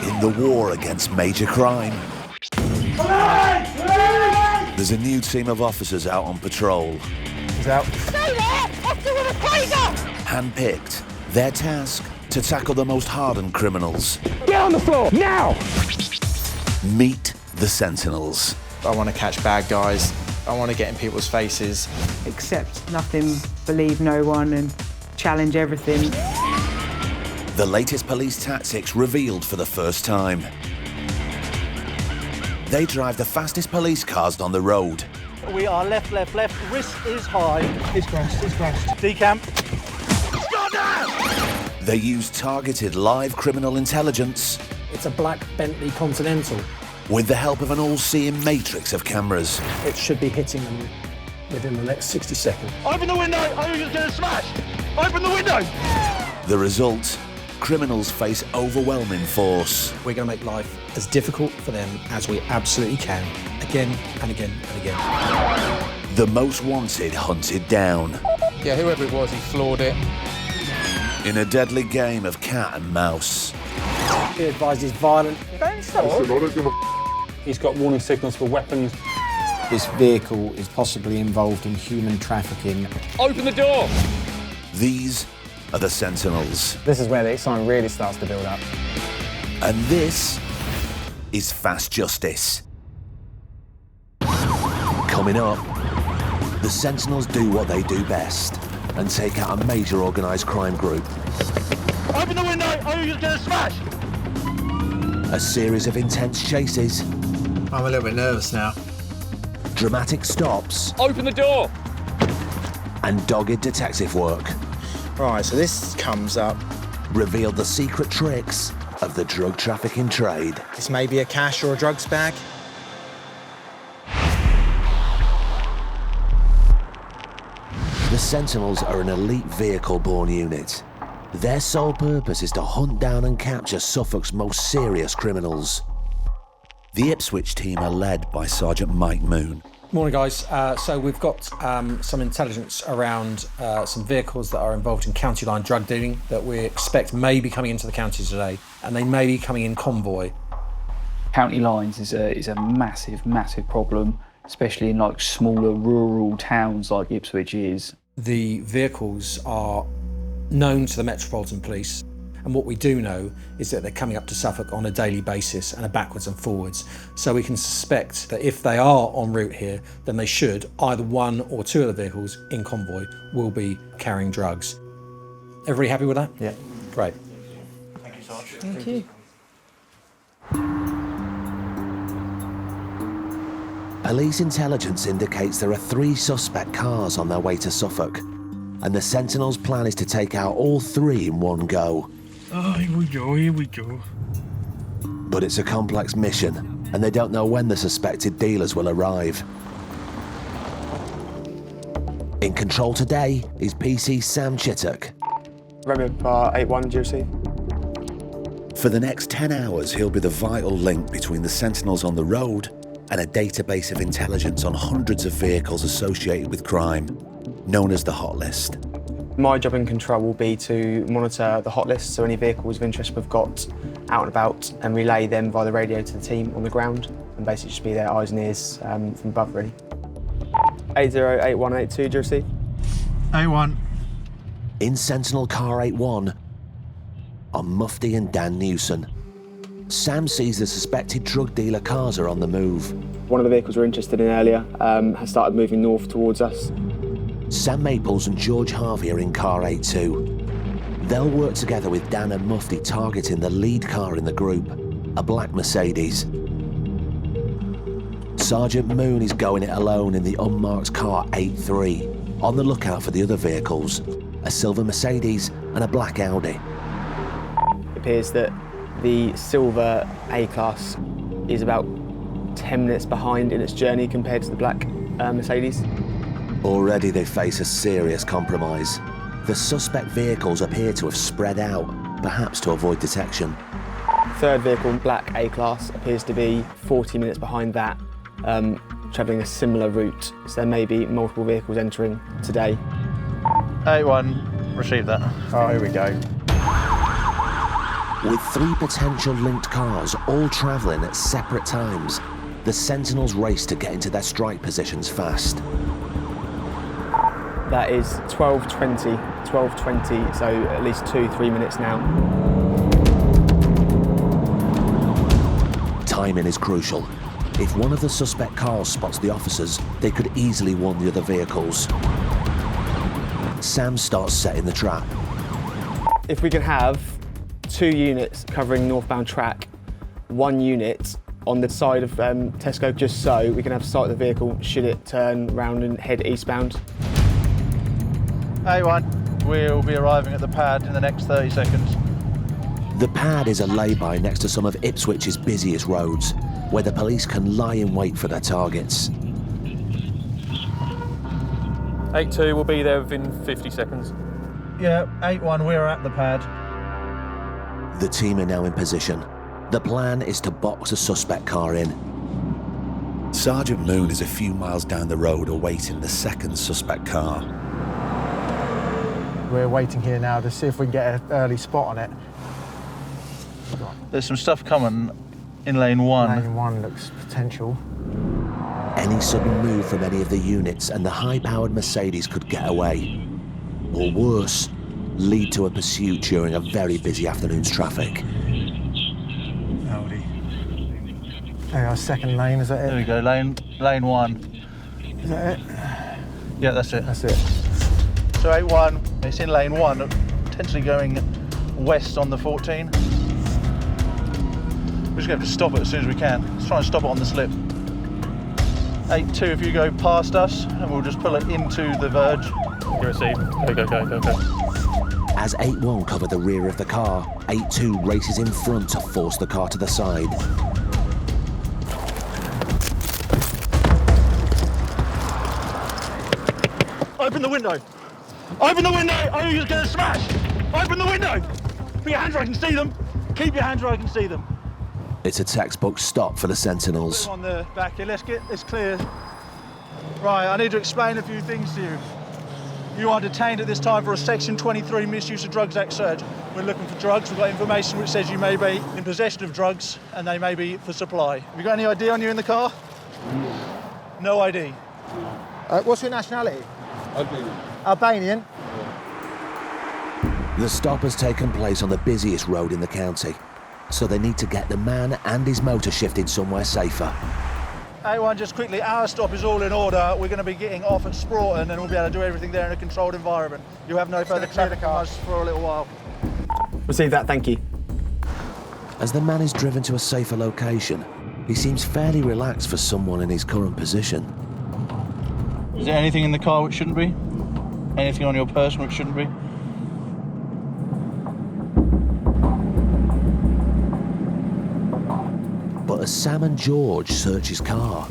In the war against major crime, there's a new team of officers out on patrol. He's out. Stay there! Officer with a taser! Handpicked, their task to tackle the most hardened criminals. Get on the floor, now! Meet the Sentinels. I want to catch bad guys. I want to get in people's faces. Accept nothing, believe no one, and challenge everything. The latest police tactics revealed for the first time. They drive the fastest police cars on the road. We are left. Risk is high. It's crashed. Decamp. They use targeted live criminal intelligence It's a black Bentley Continental. with the help of an all-seeing matrix of cameras. It should be hitting them within the next 60 seconds. Open the window! Oh, you're going to smash! Open the window! The result? Criminals face overwhelming force. We're going to make life as difficult for them as we absolutely can, again and again and again. The most wanted hunted down. Yeah, whoever it was, he floored it. In a deadly game of cat and mouse. He advised he's violent. He's got warning signals for weapons. This vehicle is possibly involved in human trafficking. Open the door! These are the Sentinels. This is where the excitement really starts to build up. And this is Fast Justice. Coming up, the Sentinels do what they do best and take out a major organised crime group. Open the window! Oh, you're going to smash! A series of intense chases, I'm a little bit nervous now. dramatic stops, Open the door! and dogged detective work Right, so this comes up. reveal the secret tricks of the drug trafficking trade. This may be a cash or a drugs bag. The Sentinels are an elite vehicle-borne unit. Their sole purpose is to hunt down and capture Suffolk's most serious criminals. The Ipswich team are led by Sergeant Mike Moon. Morning, guys. So we've got some intelligence around some vehicles that are involved in county line drug dealing that we expect may be coming into the county today, and they may be coming in convoy. County lines is a massive problem, especially in like smaller rural towns like Ipswich is. The vehicles are known to the Metropolitan Police, and what we do know is that they're coming up to Suffolk on a daily basis and are backwards and forwards. So we can suspect that if they are en route here, then they should, either one or two of the vehicles in convoy will be carrying drugs. Everybody happy with that? Yeah. Great. Thank you, Sarge. Thank you. Police intelligence indicates there are 3 suspect cars on their way to Suffolk, and the Sentinels' plan is to take out all 3 in one go. Oh, here we go. But it's a complex mission, and they don't know when the suspected dealers will arrive. In control today is PC Sam Chittock. Remember 81 GC? For the next 10 hours, he'll be the vital link between the Sentinels on the road and a database of intelligence on hundreds of vehicles associated with crime, known as the Hot List. My job in control will be to monitor the hot list, so any vehicles of interest we've got out and about, and relay them via the radio to the team on the ground, and basically just be their eyes and ears from above, really. 808182, do you receive? A1. In Sentinel Car 81 are Mufti and Dan Newson. Sam sees the suspected drug dealer cars are on the move. One of the vehicles we're interested in earlier has started moving north towards us. Sam Maples and George Harvey are in Car 82. They'll work together with Dan and Mufti targeting the lead car in the group, a black Mercedes. Sergeant Moon is going it alone in the unmarked car 83, on the lookout for the other vehicles, a silver Mercedes and a black Audi. It appears that the silver A-Class is about 10 minutes behind in its journey compared to the black Mercedes. Already they face a serious compromise. The suspect vehicles appear to have spread out, perhaps to avoid detection. Third vehicle, black A-Class, appears to be 40 minutes behind that, travelling a similar route. So there may be multiple vehicles entering today. 81, receive that. Oh, here we go. With 3 potential linked cars all travelling at separate times, the Sentinels race to get into their strike positions fast. That is 12:20, so at least 2-3 minutes now. Timing is crucial. If one of the suspect cars spots the officers, they could easily warn the other vehicles. Sam starts setting the trap. If we can have 2 units covering northbound track, 1 unit on the side of Tesco, just so we can have sight of the vehicle should it turn round and head eastbound. A1, we'll be arriving at the pad in the next 30 seconds. The pad is a lay-by next to some of Ipswich's busiest roads, where the police can lie in wait for their targets. 8-2 will be there within 50 seconds. Yeah, 8-1, we're at the pad. The team are now in position. The plan is to box a suspect car in. Sergeant Moon is a few miles down the road awaiting the second suspect car. We're waiting here now to see if we can get an early spot on it. There's some stuff coming in lane 1. Lane 1 looks potential. Any sudden move from any of the units and the high-powered Mercedes could get away. Or worse, lead to a pursuit during a very busy afternoon's traffic. Howdy. There we are, second lane, is that it? There we go, lane 1. Is that it? Yeah, that's it. That's it. So 8-1, it's in lane 1, potentially going west on the 14. We're just going to have to stop it as soon as we can. Let's try and stop it on the slip. 8-2, if you go past us, and we'll just pull it into the verge. You receive. Go. As 8-1 cover the rear of the car, 8-2 races in front to force the car to the side. Open the window! Open the window! Oh, you're going to smash! Open the window! Put your hands where I can see them. Keep your hands where I can see them. It's a textbook stop for the Sentinels. On the back here, let's get this clear. Right, I need to explain a few things to you. You are detained at this time for a Section 23 Misuse of Drugs Act search. We're looking for drugs. We've got information which says you may be in possession of drugs and they may be for supply. Have you got any ID on you in the car? No ID. What's your nationality? Albanian. Albanian? The stop has taken place on the busiest road in the county, so they need to get the man and his motor shifted somewhere safer. A1, just quickly, our stop is all in order. We're going to be getting off at Sproughton and we'll be able to do everything there in a controlled environment. You have no further traffic from us for a little while. Receive that, thank you. As the man is driven to a safer location, he seems fairly relaxed for someone in his current position. Is there anything in the car which shouldn't be? Anything on your person which shouldn't be? But as Sam and George search his car,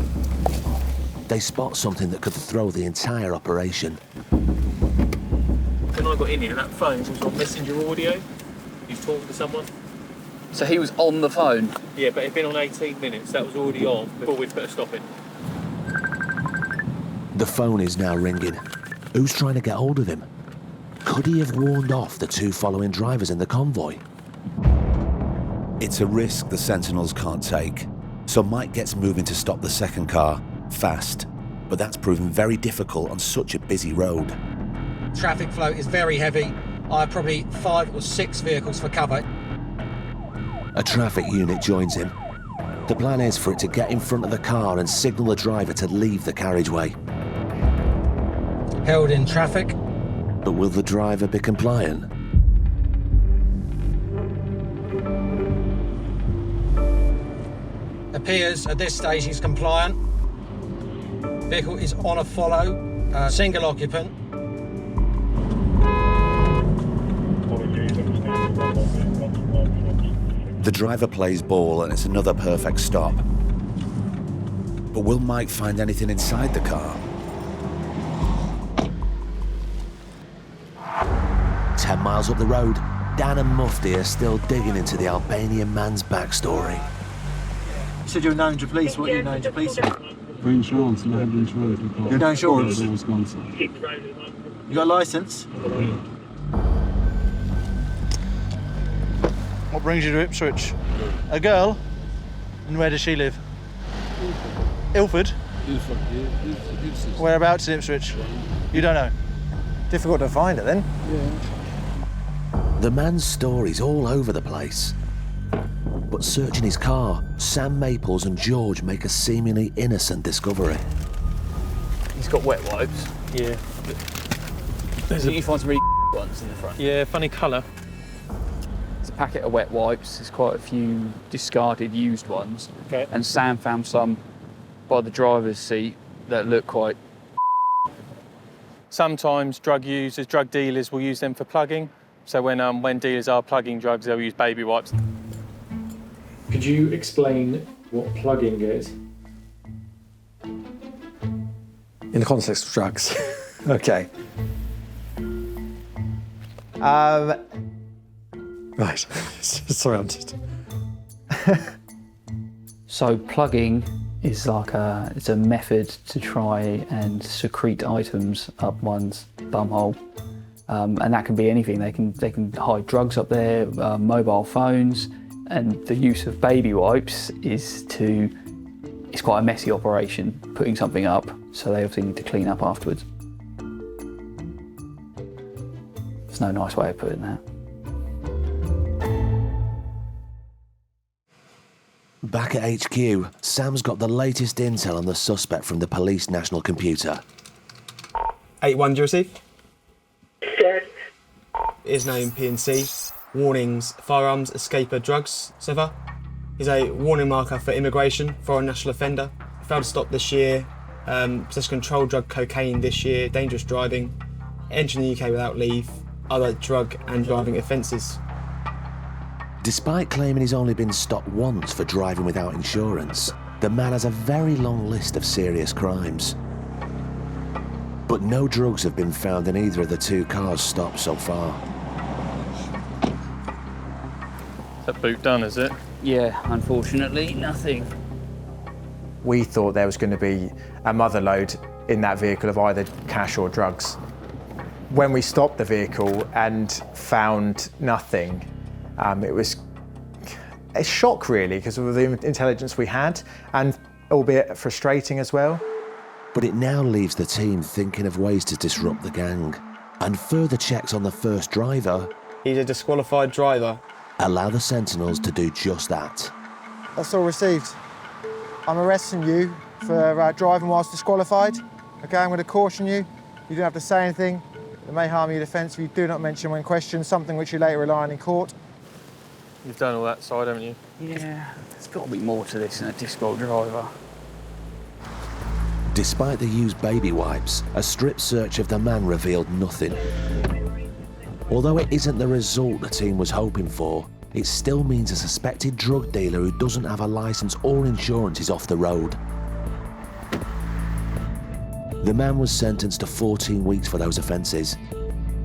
they spot something that could throw the entire operation. When I got in here, that phone was on messenger audio. He was talking to someone. So he was on the phone? Yeah, but it'd been on 18 minutes. That was already on before we'd put a stop in. The phone is now ringing. Who's trying to get hold of him? Could he have warned off the 2 following drivers in the convoy? It's a risk the Sentinels can't take, so Mike gets moving to stop the second car, fast. But that's proven very difficult on such a busy road. Traffic flow is very heavy. I have probably 5 or 6 vehicles for cover. A traffic unit joins him. The plan is for it to get in front of the car and signal the driver to leave the carriageway. Held in traffic. But will the driver be compliant? Appears at this stage he's compliant. Vehicle is on a follow, single occupant. The driver plays ball and it's another perfect stop. But will Mike find anything inside the car? 10 miles up the road, Dan and Mufti are still digging into the Albanian man's backstory. You said you were known to police. What are you known to police? For insurance, and I had insurance. You're no insurance? Wisconsin. You got a licence? What brings you to Ipswich? A girl? And where does she live? Ilford? Ilford, yeah. Ipswich. Whereabouts in Ipswich? You don't know? Difficult to find her then. Yeah. The man's story's all over the place. But searching his car, Sam Maples and George make a seemingly innocent discovery. He's got wet wipes. Yeah. You find some really ones in the front. Yeah, funny colour. There's a packet of wet wipes. There's quite a few discarded used ones. Okay. And Sam found some by the driver's seat that look quite. Sometimes drug users, drug dealers will use them for plugging. So when dealers are plugging drugs, they'll use baby wipes. Could you explain what plugging is? In the context of drugs. Okay. Right. Sorry, I'm just. So plugging is like it's a method to try and secrete items up one's bumhole. And that can be anything. They can hide drugs up there, mobile phones, and the use of baby wipes it's quite a messy operation, putting something up, so they obviously need to clean up afterwards. There's no nice way of putting that. Back at HQ, Sam's got the latest intel on the suspect from the police national computer. 8-1, do you receive? Is name PNC. Warnings, firearms, escaper, drugs, so far. Is a warning marker for immigration, foreign national offender. Failed to stop this year. Possessed controlled drug cocaine this year. Dangerous driving. Entering the UK without leave. Other drug and driving offences. Despite claiming he's only been stopped once for driving without insurance, the man has a very long list of serious crimes. But no drugs have been found in either of the two cars stopped so far. That boot done, is it? Yeah, unfortunately, nothing. We thought there was going to be a mother load in that vehicle of either cash or drugs. When we stopped the vehicle and found nothing, it was a shock really because of the intelligence we had, and albeit frustrating as well. But it now leaves the team thinking of ways to disrupt the gang, and further checks on the first driver. He's a disqualified driver. Allow the Sentinels to do just that. That's all received. I'm arresting you for driving whilst disqualified. Okay, I'm going to caution you. You don't have to say anything that may harm your defence if you do not mention when questioned something which you later rely on in court. You've done all that side, haven't you? Yeah, there's got to be more to this than a disqual driver. Despite the used baby wipes, a strip search of the man revealed nothing. Although it isn't the result the team was hoping for, it still means a suspected drug dealer who doesn't have a licence or insurance is off the road. The man was sentenced to 14 weeks for those offences,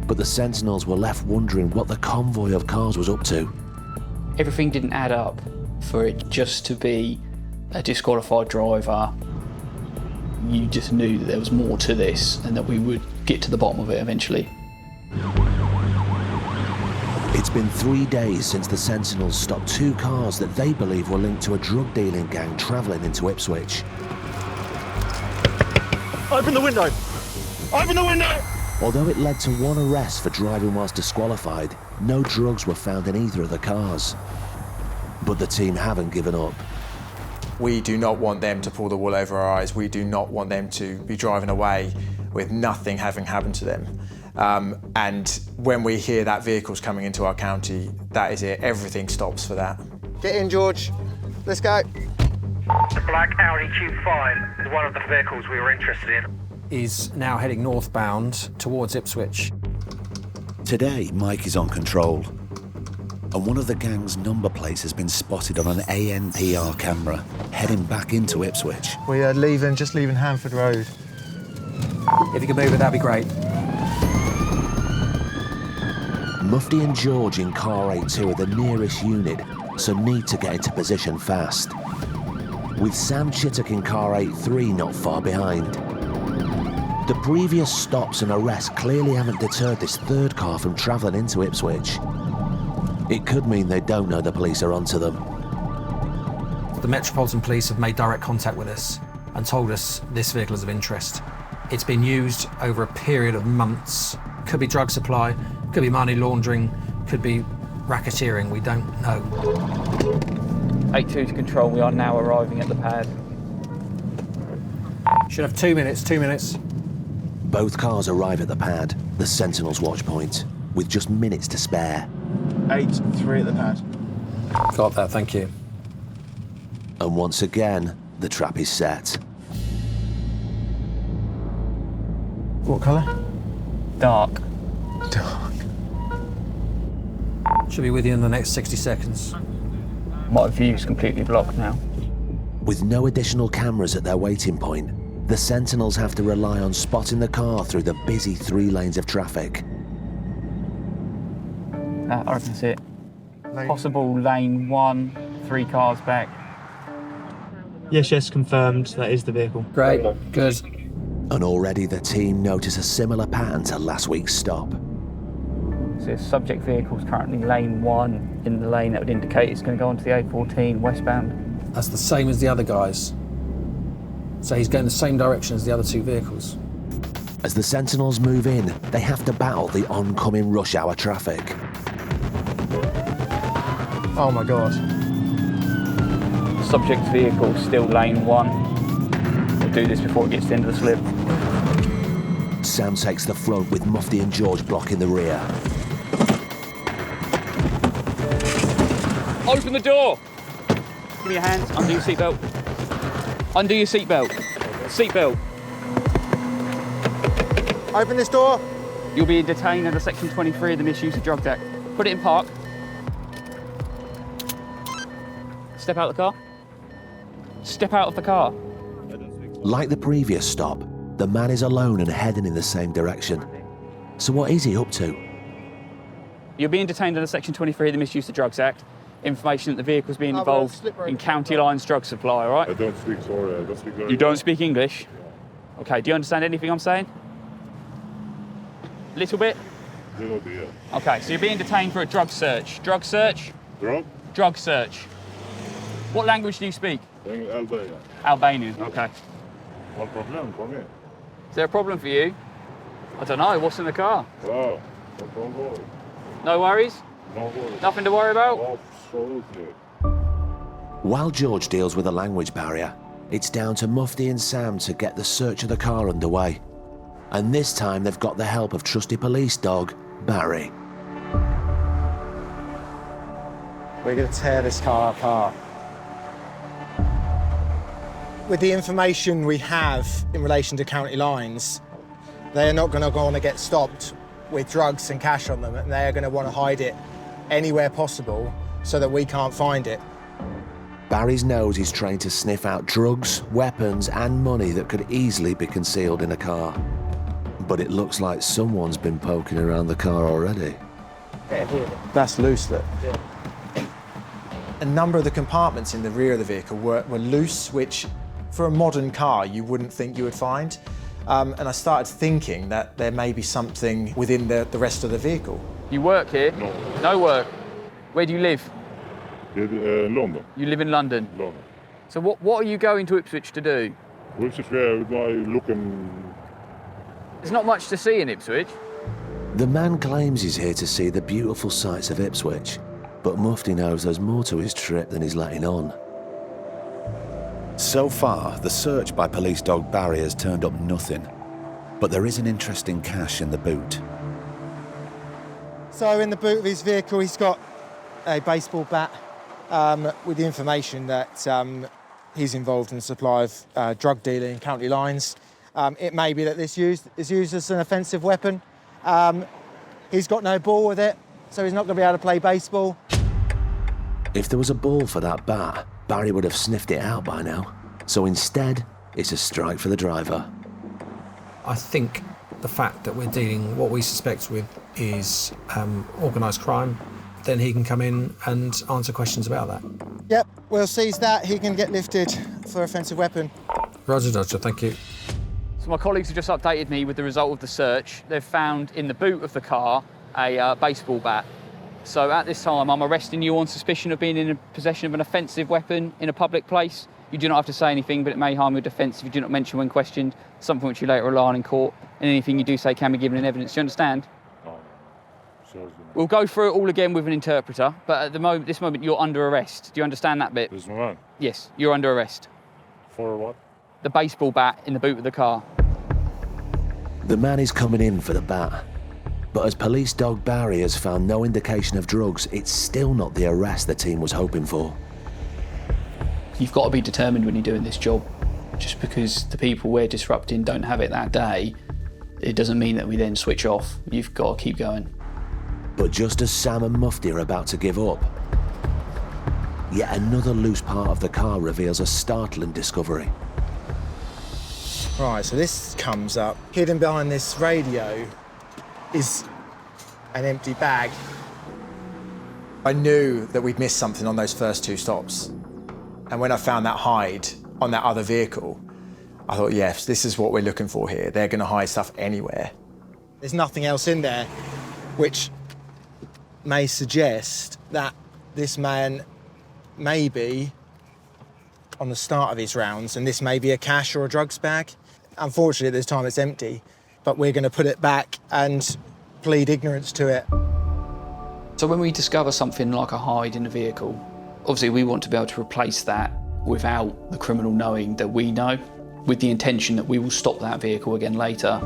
but the Sentinels were left wondering what the convoy of cars was up to. Everything didn't add up for it just to be a disqualified driver. You just knew that there was more to this and that we would get to the bottom of it eventually. It's been 3 days since the Sentinels stopped two cars that they believe were linked to a drug dealing gang travelling into Ipswich. Open the window! Open the window! Although it led to one arrest for driving whilst disqualified, no drugs were found in either of the cars. But the team haven't given up. We do not want them to pull the wool over our eyes. We do not want them to be driving away with nothing having happened to them. And when we hear that vehicle's coming into our county, that is it. Everything stops for that. Get in, George. Let's go. The black Audi Q5 is one of the vehicles we were interested in. Is now heading northbound towards Ipswich. Today, Mike is on control, and one of the gang's number plates has been spotted on an ANPR camera, heading back into Ipswich. We are just leaving Hanford Road. If you could move it, that'd be great. Mufti and George in car 82 are the nearest unit, so need to get into position fast. With Sam Chittock in car 83 not far behind. The previous stops and arrests clearly haven't deterred this third car from travelling into Ipswich. It could mean they don't know the police are onto them. The Metropolitan Police have made direct contact with us and told us this vehicle is of interest. It's been used over a period of months. Could be drug supply, could be money laundering, could be racketeering, we don't know. 8-2 to control, we are now arriving at the pad. Should have 2 minutes, 2 minutes. Both cars arrive at the pad, the Sentinels watch point, with just minutes to spare. 8-3 at the pad. Got that, thank you. And once again, the trap is set. What colour? Dark. Dark. Should be with you in the next 60 seconds. My view's completely blocked now. With no additional cameras at their waiting point, the Sentinels have to rely on spotting the car through the busy 3 lanes of traffic. I can see it. Possible lane 1, 3 cars back. Yes, confirmed. That is the vehicle. Great, good. And already the team notice a similar pattern to last week's stop. So the subject vehicle is currently lane 1 in the lane that would indicate it's going to go onto the A14 westbound. That's the same as the other guys. So he's going the same direction as the other 2 vehicles. As the Sentinels move in, they have to battle the oncoming rush hour traffic. Oh my God. Subject vehicle still lane 1. We'll do this before it gets to the end of the slip. Sam takes the front with Mufti and George blocking the rear. Open the door! Give me your hands, undo your seatbelt. Undo your seatbelt. Seatbelt. Open this door. You'll be detained under Section 23 of the Misuse of Drugs Act. Put it in park. Step out of the car. Step out of the car. Like the previous stop, the man is alone and heading in the same direction. So what is he up to? You're being detained under Section 23 of the Misuse of Drugs Act. Information that the vehicle's being involved in county lines drug supply, all right? I don't speak, sorry, I don't speak very You don't well. speak English? Okay, do you understand anything I'm saying? Little bit? Little bit, yeah. Okay, so you're being detained for a drug search. Drug search? Drug? Drug search. What language do you speak? Albanian. Albanian, okay. What problem for me? Is there a problem for you? I don't know, what's in the car? Wow, don't worry. No worries? No worries. Nothing to worry about? Absolutely. While George deals with a language barrier, it's down to Mufti and Sam to get the search of the car underway. And this time they've got the help of trusty police dog, Barry. We're going to tear this car apart. With the information we have in relation to county lines, they're not going to go on and get stopped with drugs and cash on them, and they're going to want to hide it anywhere possible so that we can't find it. Barry's nose is trained to sniff out drugs, weapons and money that could easily be concealed in a car. But it looks like someone's been poking around the car already. That's loose, look. A number of the compartments in the rear of the vehicle were loose, which for a modern car you wouldn't think you would find. And I started thinking that there may be something within the rest of the vehicle. You work here? No. No work. Where do you live? London. You live in London? London. So what are you going to Ipswich to do? Which is where my looking... There's not much to see in Ipswich. The man claims he's here to see the beautiful sights of Ipswich, but Mufti knows there's more to his trip than he's letting on. So far, the search by police dog Barry has turned up nothing, but there is an interesting cache in the boot. So in the boot of his vehicle, he's got a baseball bat with the information that he's involved in the supply of drug dealing in county lines. It may be that this is used as an offensive weapon. He's got no ball with it, so he's not going to be able to play baseball. If there was a ball for that bat, Barry would have sniffed it out by now. So instead, it's a strike for the driver. I think the fact that we're dealing, what we suspect with is organised crime, then he can come in and answer questions about that. Yep, we'll seize that. He can get lifted for offensive weapon. Roger, Dodger, thank you. So my colleagues have just updated me with the result of the search. They've found in the boot of the car a baseball bat. So at this time, I'm arresting you on suspicion of being in possession of an offensive weapon in a public place. You do not have to say anything, but it may harm your defence if you do not mention when questioned, something which you later rely on in court, and anything you do say can be given in evidence. Do you understand? We'll go through it all again with an interpreter, but at this moment, you're under arrest. Do you understand that bit? This moment? Yes, you're under arrest. For what? The baseball bat in the boot of the car. The man is coming in for the bat. But as police dog Barry has found no indication of drugs, it's still not the arrest the team was hoping for. You've got to be determined when you're doing this job. Just because the people we're disrupting don't have it that day, it doesn't mean that we then switch off. You've got to keep going. But just as Sam and Mufti are about to give up, yet another loose part of the car reveals a startling discovery. Right, so this comes up. Hidden behind this radio is an empty bag. I knew that we'd missed something on those first 2 stops. And when I found that hide on that other vehicle, I thought, yes, this is what we're looking for here. They're going to hide stuff anywhere. There's nothing else in there, which may suggest that this man may be on the start of his rounds, and this may be a cash or a drugs bag. Unfortunately, at this time, it's empty, but we're going to put it back and plead ignorance to it. So when we discover something like a hide in a vehicle, obviously we want to be able to replace that without the criminal knowing that we know, with the intention that we will stop that vehicle again later.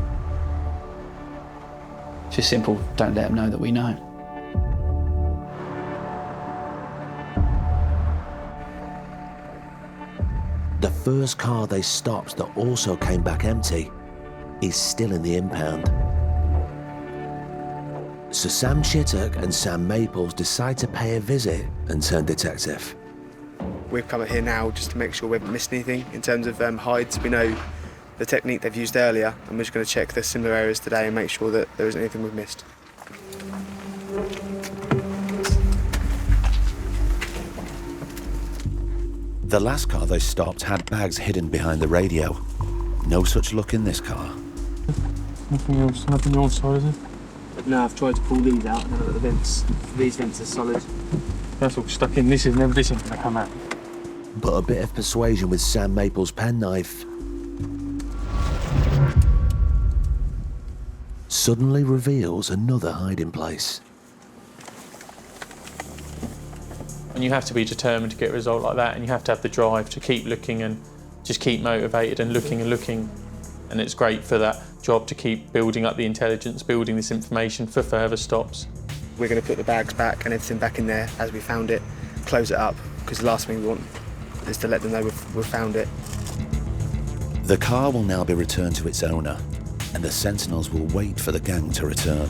It's just simple, don't let them know that we know. The first car they stopped that also came back empty is still in the impound. So Sam Chittock and Sam Maples decide to pay a visit and turn detective. We've come here now just to make sure we haven't missed anything in terms of hides. We know the technique they've used earlier, and we're just going to check the similar areas today and make sure that there isn't anything we've missed. The last car they stopped had bags hidden behind the radio. No such luck in this car. Nothing else, is it? No, I've tried to pull these out and then the vents. These vents are solid. That's all stuck in. This isn't going to come out. But a bit of persuasion with Sam Maples' penknife suddenly reveals another hiding place. And you have to be determined to get a result like that, and you have to have the drive to keep looking and just keep motivated and looking and looking. And it's great for that job to keep building up the intelligence, building this information for further stops. We're going to put the bags back and everything back in there as we found it, close it up, because the last thing we want is to let them know we've found it. The car will now be returned to its owner, and the Sentinels will wait for the gang to return.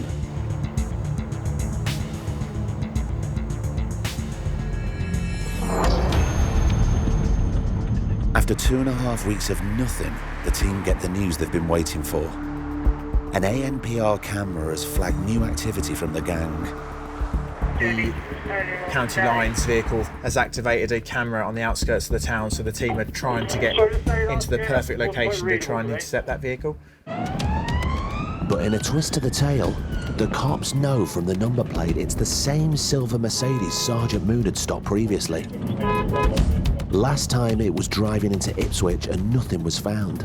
After 2.5 weeks of nothing, the team get the news they've been waiting for. An ANPR camera has flagged new activity from the gang. The County Lines vehicle has activated a camera on the outskirts of the town, so the team are trying to get into the perfect location to try and intercept that vehicle. But in a twist of the tale, the cops know from the number plate it's the same silver Mercedes Sergeant Moon had stopped previously. Last time it was driving into Ipswich and nothing was found.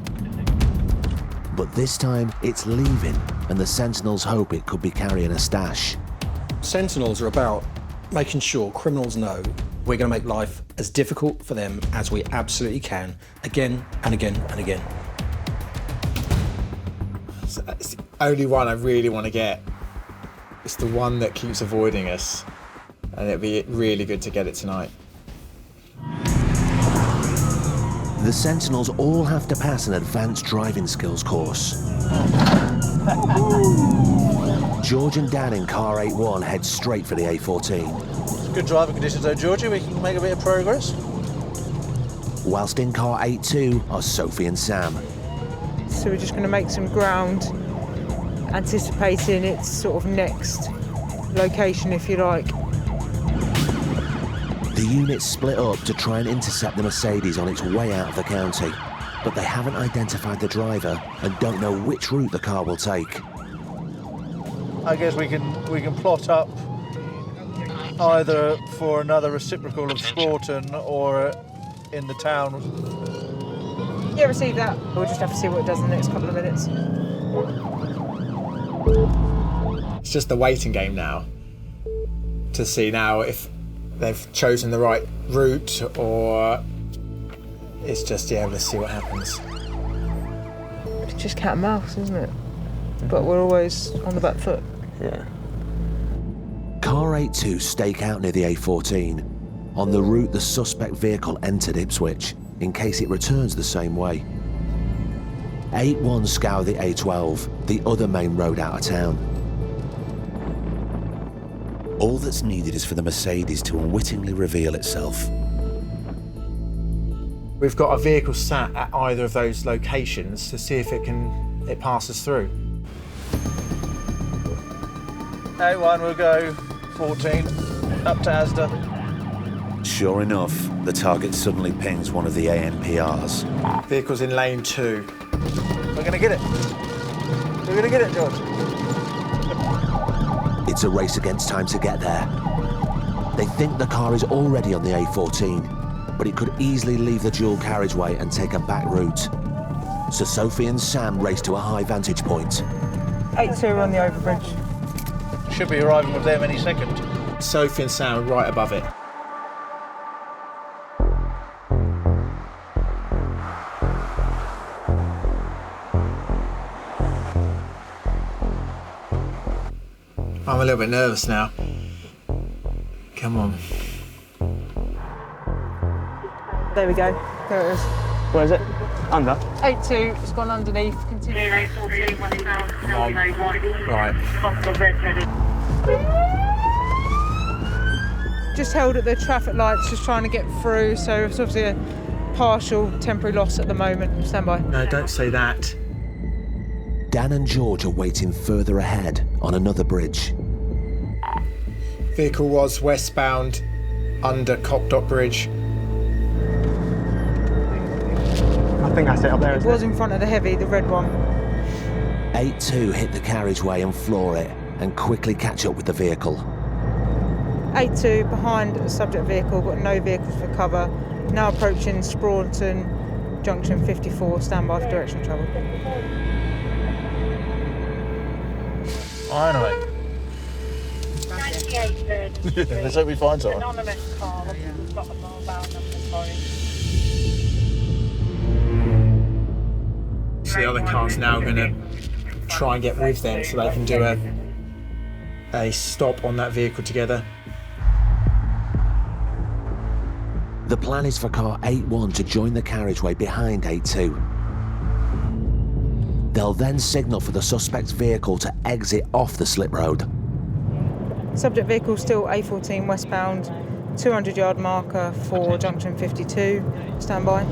But this time it's leaving, and the Sentinels hope it could be carrying a stash. Sentinels are about making sure criminals know we're going to make life as difficult for them as we absolutely can, again and again and again. So it's the only one I really want to get. It's the one that keeps avoiding us, and it'd be really good to get it tonight. The Sentinels all have to pass an advanced driving skills course. George and Dan in car 8-1 head straight for the A14. Good driving conditions though, Georgie. We can make a bit of progress. Whilst in car 8-2 are Sophie and Sam. So we're just going to make some ground, anticipating its sort of next location, if you like. The units split up to try and intercept the Mercedes on its way out of the county, but they haven't identified the driver and don't know which route the car will take. I guess we can plot up either for another reciprocal of Sprawton or in the town. Yeah, receive that. We'll just have to see what it does in the next couple of minutes. It's just the waiting game now to see now if they've chosen the right route, or it's just, yeah, let's see what happens. It's just cat and mouse, isn't it? But we're always on the back foot. Yeah. Car 82 stake out near the A14 on the route the suspect vehicle entered Ipswich in case it returns the same way. 81 scour the A12, the other main road out of town. All that's needed is for the Mercedes to unwittingly reveal itself. We've got a vehicle sat at either of those locations to see if it passes through. 81 will go 14 up to Asda. Sure enough, the target suddenly pings one of the ANPRs. Vehicle's in lane 2. We're going to get it. We're going to get it, George. It's a race against time to get there. They think the car is already on the A14, but it could easily leave the dual carriageway and take a back route. So Sophie and Sam race to a high vantage point. 82 on the overbridge. Should be arriving with them any second. Sophie and Sam are right above it. I'm a little bit nervous now. Come on. There we go. There it is. Where is it? Under? 82, it's gone underneath. Continue. Right. Just held at the traffic lights, just trying to get through, so it's obviously a partial temporary loss at the moment. Stand by. No, don't say that. Dan and George are waiting further ahead on another bridge. Vehicle was westbound under Copdock Bridge. I think that's it up there. It was in front of the heavy, the red one. 82 hit the carriageway and floor it and quickly catch up with the vehicle. 82 behind the subject vehicle, got no vehicles for cover. Now approaching Sprawton, junction 54, stand by for direction travel. Finally. 98 Let's hope we find someone. Anonymous car, we've got a mobile number for it. So the other car's now going to try and get with them so they can do a stop on that vehicle together. The plan is for car 81 to join the carriageway behind 82. They'll then signal for the suspect's vehicle to exit off the slip road. Subject vehicle still A14 westbound, 200-yard marker for junction 52, stand by.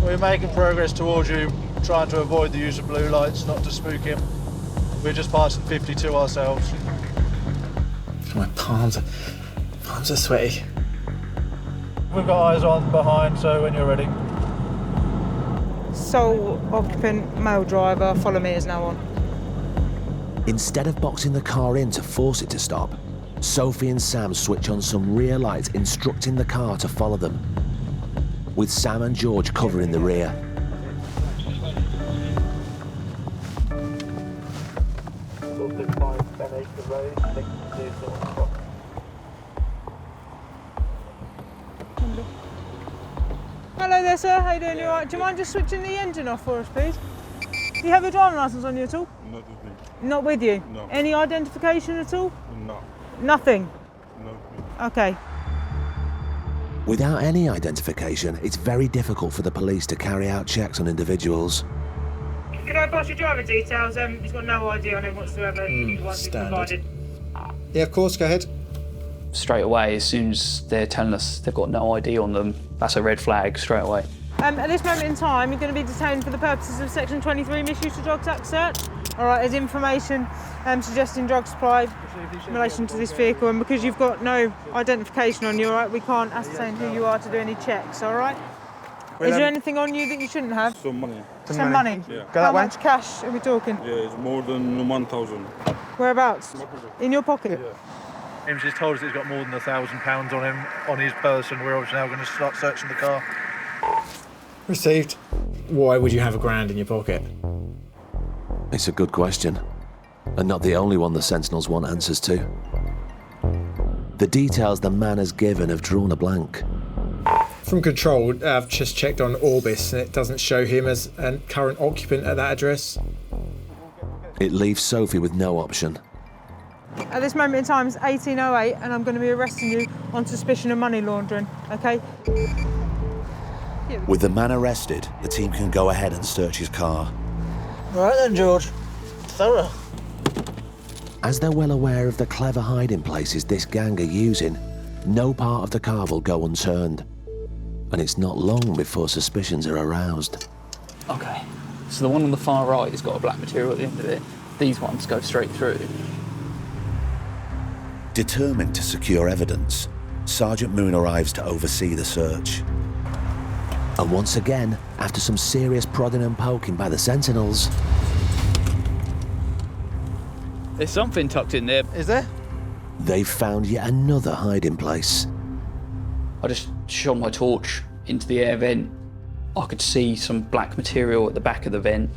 We're making progress towards you, trying to avoid the use of blue lights, not to spook him. We're just passing 52 ourselves. My palms are sweaty. We've got eyes on behind, so when you're ready. Sole occupant, male driver, follow me is now on. Instead of boxing the car in to force it to stop, Sophie and Sam switch on some rear lights instructing the car to follow them, with Sam and George covering the rear. Hello there, sir. How you doing? You all right? Do you mind just switching the engine off for us, please? Do you have your driving licence on you at all? Not with me. Not with you? No. Any identification at all? No. Nothing? No. Okay. Without any identification, it's very difficult for the police to carry out checks on individuals. Can I pass your driver details? He's got no ID on him whatsoever. Standard. Yeah, of course, go ahead. Straight away, as soon as they're telling us they've got no ID on them, that's a red flag straight away. At this moment in time, you're going to be detained for the purposes of Section 23 Misuse of Drugs Act search. All right, there's information suggesting drug supply in relation to this vehicle, and because you've got no identification on you, all right, we can't ascertain who you are to do any checks, all right? Is there anything on you that you shouldn't have? Some money. Some money? Yeah. How much cash are we talking? Yeah, it's more than 1,000. Whereabouts? In your pocket? Yeah. James has told us he's got more than £1,000 on him, on his person. We're obviously now going to start searching the car. Received. Why would you have £1,000 in your pocket? It's a good question, and not the only one the Sentinels want answers to. The details the man has given have drawn a blank. From Control, I've just checked on Orbis and it doesn't show him as a current occupant at that address. It leaves Sophie with no option. At this moment in time, it's 18:08, and I'm going to be arresting you on suspicion of money laundering, okay? With the man arrested, the team can go ahead and search his car. Right then, George. Thorough. As they're well aware of the clever hiding places this gang are using, no part of the car will go unturned. And it's not long before suspicions are aroused. Okay, so the one on the far right has got a black material at the end of it. These ones go straight through. Determined to secure evidence, Sergeant Moon arrives to oversee the search. And once again, after some serious prodding and poking by the Sentinels... There's something tucked in there. Is there? They've found yet another hiding place. I just shone my torch into the air vent. I could see some black material at the back of the vent.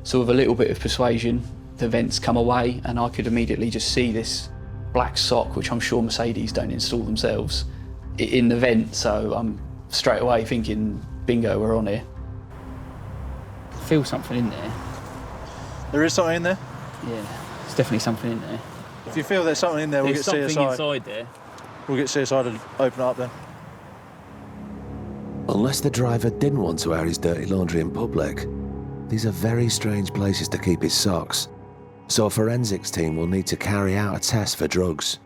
So with a little bit of persuasion, the vents come away and I could immediately just see this black sock, which I'm sure Mercedes don't install themselves, in the vent. So I'm straight away thinking, bingo, we're on here. I feel something in there. There is something in there? Yeah, there's definitely something in there. If you feel there's something in there, we'll get CSI. There's something inside there. We'll get CSI to open it up then. Unless the driver didn't want to air his dirty laundry in public, these are very strange places to keep his socks. So a forensics team will need to carry out a test for drugs.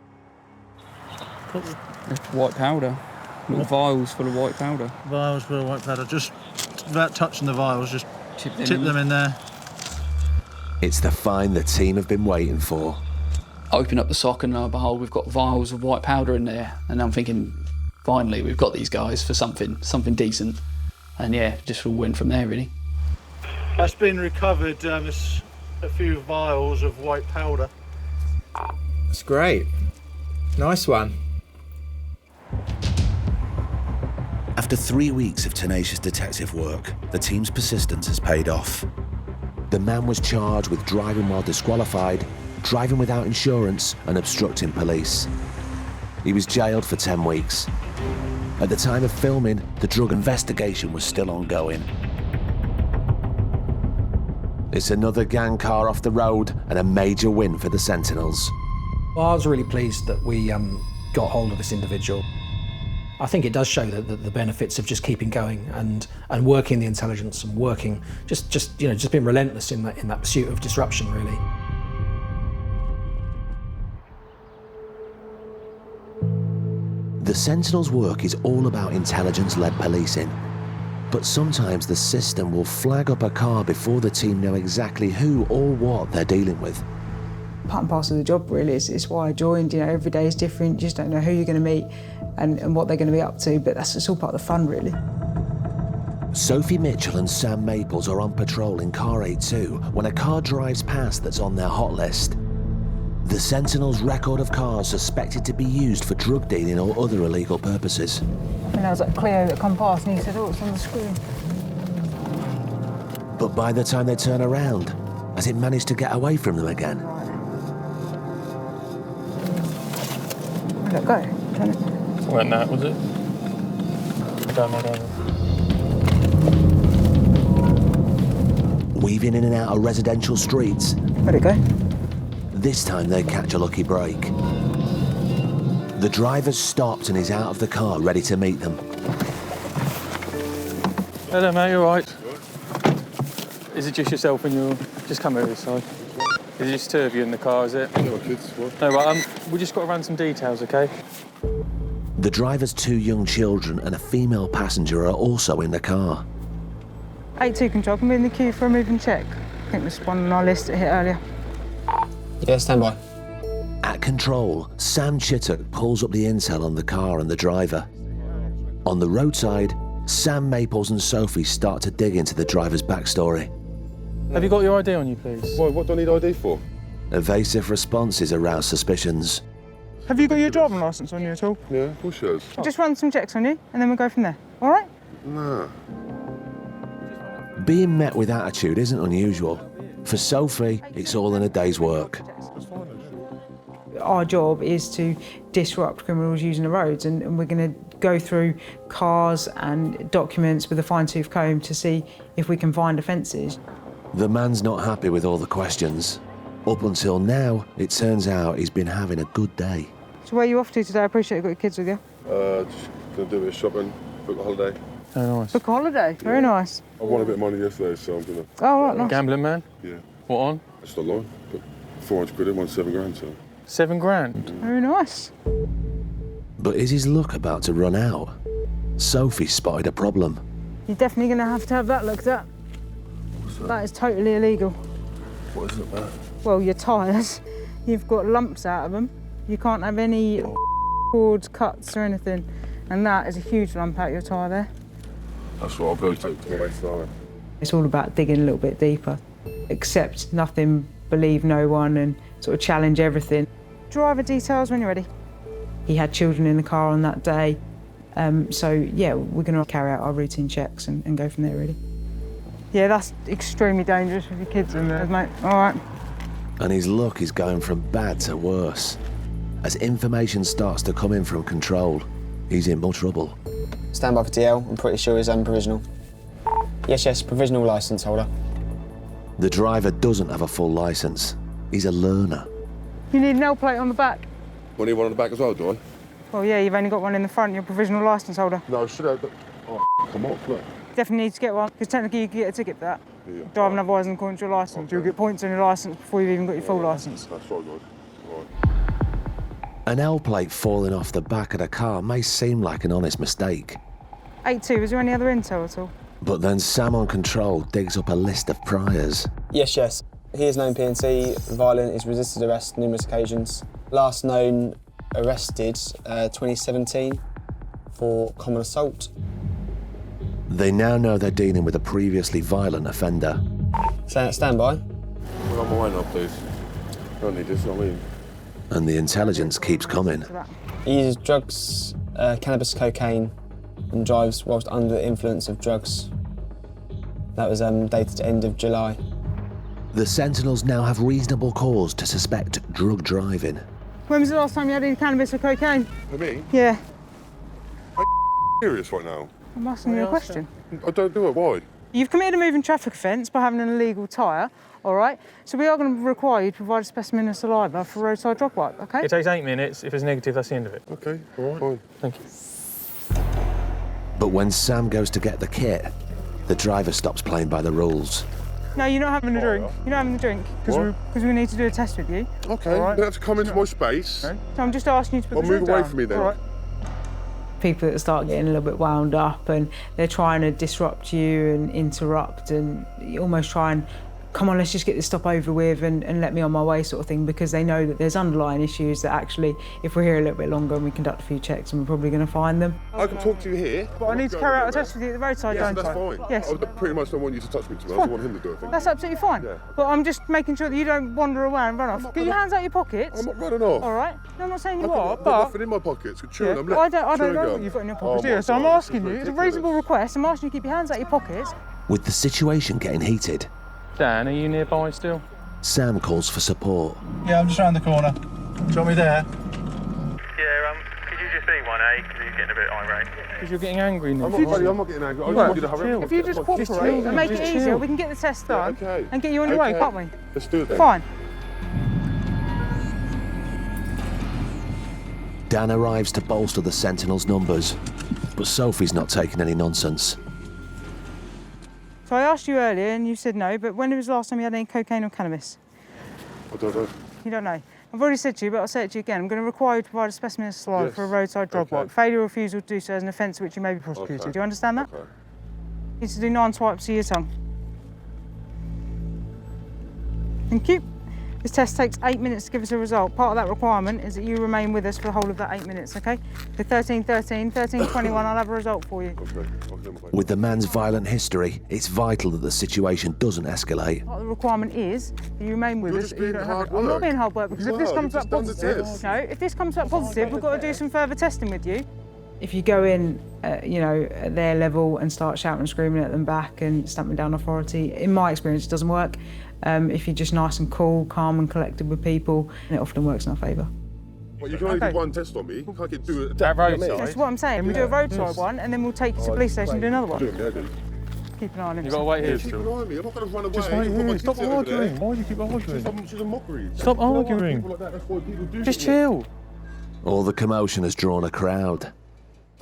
There's white powder. Little vials full of white powder. Vials full of white powder. Just without touching the vials, just tip them in there. It's the find the team have been waiting for. Open up the sock and lo and behold, we've got vials of white powder in there. And I'm thinking, finally, we've got these guys for something decent. And yeah, just all went from there, really. That's been recovered. There's a few vials of white powder. That's great. Nice one. After 3 weeks of tenacious detective work, the team's persistence has paid off. The man was charged with driving while disqualified, driving without insurance, and obstructing police. He was jailed for 10 weeks. At the time of filming, the drug investigation was still ongoing. It's another gang car off the road and a major win for the Sentinels. Well, I was really pleased that we got hold of this individual. I think it does show that the benefits of just keeping going and working the intelligence and working, just being relentless in that pursuit of disruption, really. The Sentinels' work is all about intelligence-led policing. But sometimes the system will flag up a car before the team know exactly who or what they're dealing with. Part and parcel of the job, really. It's why I joined. You know, every day is different. You just don't know who you're going to meet and what they're going to be up to, but it's all part of the fun, really. Sophie Mitchell and Sam Maples are on patrol in car 82 when a car drives past that's on their hot list. The Sentinels' record of cars suspected to be used for drug dealing or other illegal purposes. And there was that Clio that come past and he said, oh, it's on the screen. But by the time they turn around, has it managed to get away from them again? Let go. Turn it. Went that, was it? Down. Weaving in and out of residential streets. Let it go. This time they catch a lucky break. The driver's stopped and is out of the car, ready to meet them. Hello, mate, you all right? Is it just yourself and you're... Just come over this side. Is it just two of you in the car, is it? No, kids, what? No, right, we just got to run some details, OK? The driver's two young children and a female passenger are also in the car. 82 Control, can we in the queue for a move and check? I think there's one on our list that hit earlier. Yeah, stand by. At control, Sam Chittock pulls up the intel on the car and the driver. On the roadside, Sam, Maples and Sophie start to dig into the driver's backstory. Have you got your ID on you, please? What do I need ID for? Evasive responses arouse suspicions. Have you got your driving licence on you at all? Yeah, of course she has. Just run some checks on you, and then we'll go from there. All right? Nah. Being met with attitude isn't unusual. For Sophie, it's all in a day's work. Our job is to disrupt criminals using the roads, and we're going to go through cars and documents with a fine-tooth comb to see if we can find offences. The man's not happy with all the questions. Up until now, it turns out he's been having a good day. So where are you off to today? I appreciate you've got your kids with you. Just gonna do a bit of shopping, book a holiday. Very nice. Book a holiday? Very nice. I won a bit of money yesterday, so I'm gonna... Oh, right, nice. Gambling man? Yeah. What on? It's not long, but 400 quid in, won 7 grand, so... 7 grand? Very nice. But is his luck about to run out? Sophie spotted a problem. You're definitely going to have that looked at. That is totally illegal. What is it, man? Well, your tyres, you've got lumps out of them. You can't have any cords, cuts or anything. And that is a huge lump out your tyre there. That's what I'll go to my waist now. It's all about digging a little bit deeper. Accept nothing, believe no one, and sort of challenge everything. Driver details when you're ready. He had children in the car on that day. So, yeah, we're going to carry out our routine checks and go from there, really. Yeah, that's extremely dangerous with your kids in there, mate. All right. And his luck is going from bad to worse. As information starts to come in from control, he's in more trouble. Stand by for DL. I'm pretty sure he's provisional. Yes, provisional licence holder. The driver doesn't have a full licence. He's a learner. You need an L plate on the back. Want to need one on the back as well, do I? Well, yeah, you've only got one in the front. You're a provisional licence holder. No, should I? Oh, come on, look. Definitely need to get one, because technically you can get a ticket for that. Yeah. Driving otherwise than according to your licence. Okay. You'll get points on your licence before you've even got your full licence. That's right, guys. Right. An L plate falling off the back of the car may seem like an honest mistake. 8-2, was there any other intel at all? But then Sam on control digs up a list of priors. Yes. He is known PNC, violent, he's resisted arrest numerous occasions. Last known arrested 2017 for common assault. They now know they're dealing with a previously violent offender. Stand by. Well, on my way now, please. I don't need this, I mean. And the intelligence keeps coming. He uses drugs, cannabis, cocaine, and drives whilst under the influence of drugs. That was dated end of July. The Sentinels now have reasonable cause to suspect drug driving. When was the last time you had any cannabis or cocaine? For me? Yeah. Are you serious right now? I'm asking you a question. I don't do it, why? You've committed a moving traffic offence by having an illegal tyre, all right? So we are going to require you to provide a specimen of saliva for roadside drug wipe, OK? It takes 8 minutes. If it's negative, that's the end of it. OK, all right, fine. Thank you. But when Sam goes to get the kit, the driver stops playing by the rules. No, you're not having a drink. You're not having a drink because we need to do a test with you. OK, all right? you have to come into my space. Okay. So I'm just asking you to put I'll the move drink away down. from me then. All right. People that start getting a little bit wound up and they're trying to disrupt you and interrupt and almost try and, come on, let's just get this stop over with and let me on my way sort of thing, because they know that there's underlying issues that actually, if we're here a little bit longer and we conduct a few checks, and we're probably going to find them. I can talk to you here. But I need to carry out a test with you at the roadside, Yes, don't that's I? fine. Yes. I pretty much don't want you to touch me too much. I want him to do it. I think. That's absolutely fine. Yeah. But I'm just making sure that you don't wander away and run off. Get your hands out your pockets. I'm not running off. All right? No, I'm not saying you I've are, got but... nothing in my pockets. Yeah, I'm I don't know what you've got in your pockets here, so I'm asking you, it's a reasonable request, I'm asking you to keep your hands out your pockets. With the situation getting heated, Dan, are you nearby still? Sam calls for support. Yeah, I'm just around the corner. Do you want me there? Yeah, could you just leave one, eh? Because he's getting a bit irate. Because you're getting angry now. I'm not getting angry. I just want you to hurry up. If you just cooperate and make it easier, we can get the test done and get you on your way, can't we? Let's do it then. Fine. Dan arrives to bolster the Sentinels' numbers, but Sophie's not taking any nonsense. So I asked you earlier and you said no, but when was the last time you had any cocaine or cannabis? I don't know. You don't know? I've already said to you, but I'll say it to you again. I'm going to require you to provide a specimen of saliva for a roadside drug wipe. Failure or refusal to do so is an offence for which you may be prosecuted. Okay. Do you understand that? Okay. You need to do 9 swipes to your tongue. Thank you. This test takes 8 minutes to give us a result. Part of that requirement is that you remain with us for the whole of that 8 minutes, okay? So 13:13, 13:21, I'll have a result for you. With the man's violent history, it's vital that the situation doesn't escalate. Part of the requirement is that you remain with us. being hard I'm not work. being hard work because if this comes back positive, no, if this comes back positive, we've got to do some further testing with you. If you go in, at their level and start shouting and screaming at them back and stamping down authority, in my experience, it doesn't work. If you're just nice and cool, calm and collected with people, it often works in our favour. Well, you can only do one test on me. You can't get do it. That's what I'm saying. We do a roadside one and then we'll take you to the police station and do another one. Keep an eye on him. You've got to wait here still. Keep an eye on me. I'm not going to run away. Just wait here. Stop arguing. Why do you keep arguing? She's a mockery. Stop arguing. That's what people do. Just chill. All the commotion has drawn a crowd.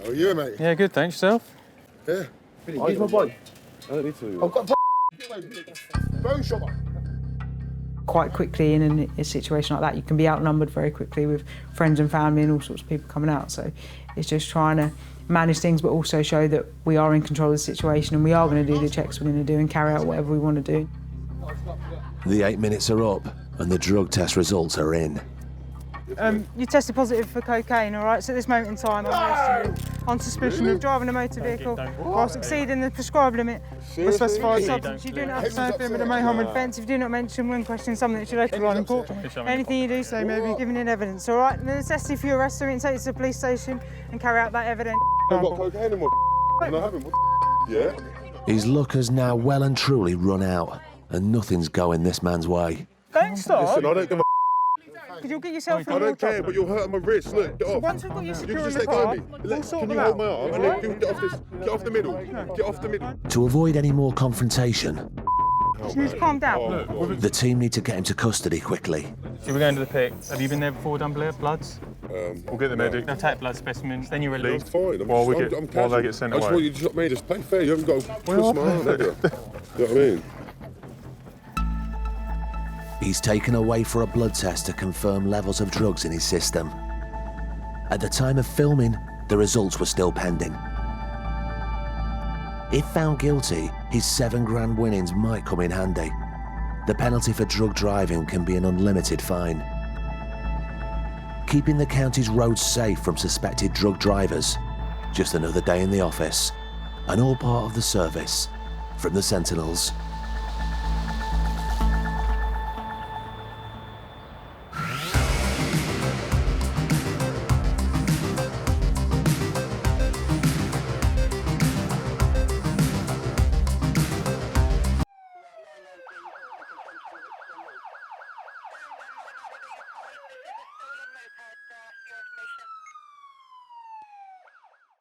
How are you, mate? Yeah, good, thanks. Yourself? Yeah. Where's my bike? I don't need to. I've got a phone shop. Quite quickly in a situation like that, you can be outnumbered very quickly with friends and family and all sorts of people coming out. So it's just trying to manage things, but also show that we are in control of the situation and we are going to do the checks we're going to do and carry out whatever we want to do. The 8 minutes are up and the drug test results are in. You tested positive for cocaine, all right? So at this moment in time, I'm arresting you on suspicion of driving a motor vehicle whilst exceeding the prescribed limit for specified substance. You do not have to say anything with a may harm offence if you do not mention when questioning something that you later on in court. Anything you do say may be given in evidence, all right? The necessity for your arrest, so we can take you to the police station and carry out that evidence. I've got cocaine in my and I haven't. Yeah? His luck has now well and truly run out and nothing's going this man's way. Don't stop. Listen, I don't give a Because you'll get yourself in I don't care, but you're hurting my wrist. Look, get off. Once we've got you secure can in just the let go car, of me. we'll sort Can you them hold out. my arm and then get off this? Get off the middle. Get off the middle. To avoid any more confrontation, Just need to calm down. the team need to get him to custody quickly. So we're going to the pick. Have you been there before, done bloods? We'll get the medic. They'll take blood specimens, then you're released. That's fine. While they casual. get sent I just away. want you to stop me. Just play fair. You haven't got to twist my arm, have you? You know what I mean? He's taken away for a blood test to confirm levels of drugs in his system. At the time of filming, the results were still pending. If found guilty, his £7,000 winnings might come in handy. The penalty for drug driving can be an unlimited fine. Keeping the county's roads safe from suspected drug drivers, just another day in the office, and all part of the service from the Sentinels.